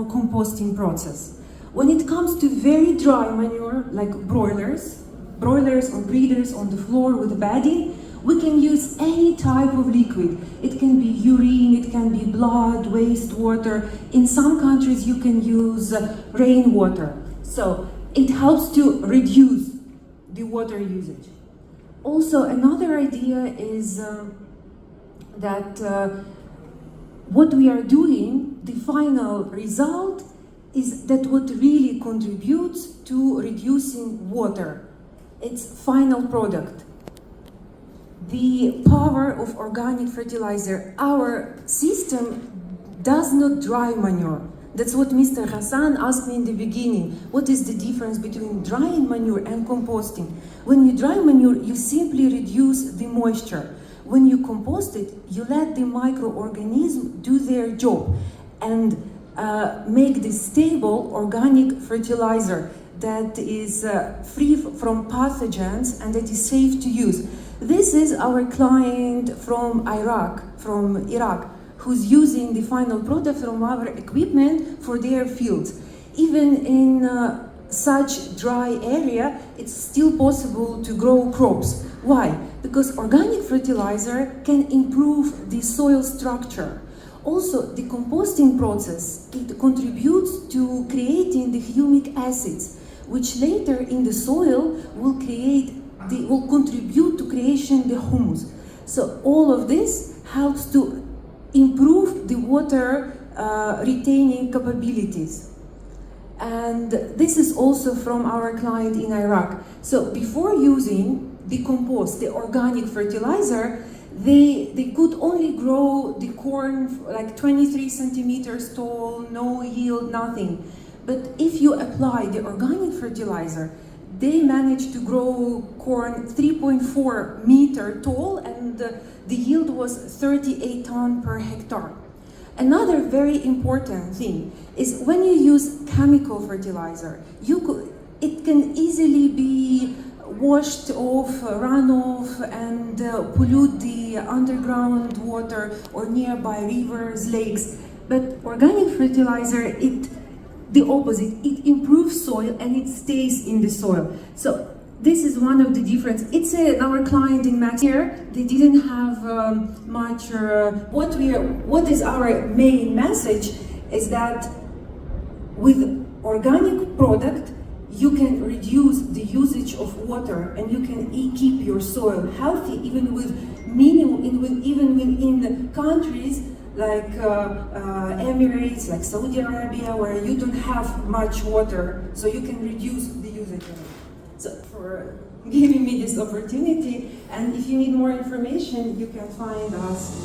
for composting process. When it comes to very dry manure, like broilers or breeders on the floor with bedding, we can use any type of liquid. It can be urine, it can be blood, wastewater. In some countries you can use rainwater. So it helps to reduce the water usage. Also, another idea is that what we are doing, the final result, is that what really contributes to reducing water. It's final product. The power of organic fertilizer. Our system does not dry manure. That's what Mr. Hassan asked me in the beginning. What is the difference between drying manure and composting? When you dry manure, you simply reduce the moisture. When you compost it, you let the microorganisms do their job and make this stable organic fertilizer that is free from pathogens and that is safe to use. This is our client from Iraq, who's using the final product from our equipment for their fields. Even in such dry area, it's still possible to grow crops. Why? Because organic fertilizer can improve the soil structure. Also, the composting process, it contributes to creating the humic acids, which later in the soil will contribute to creation the humus. So all of this helps to improve the water retaining capabilities. And this is also from our client in Iraq. So before using the compost, the organic fertilizer, they could only grow the corn like 23 centimeters tall, no yield, nothing. But if you apply the organic fertilizer, they managed to grow corn 3.4 meter tall, and the yield was 38 tons per hectare. Another very important thing is when you use chemical fertilizer, it can easily be washed off, runoff, and pollute the underground water or nearby rivers, lakes. But organic fertilizer, the opposite, it improves soil and it stays in the soil. So this is one of the difference. It's our client in Mexico. Here, they didn't have much. What is our main message is that with organic product, you can reduce the usage of water and you can keep your soil healthy, even with minimum, even within countries like Emirates, like Saudi Arabia, where you don't have much water, so you can reduce the usage of it. So for giving me this opportunity, and if you need more information, you can find us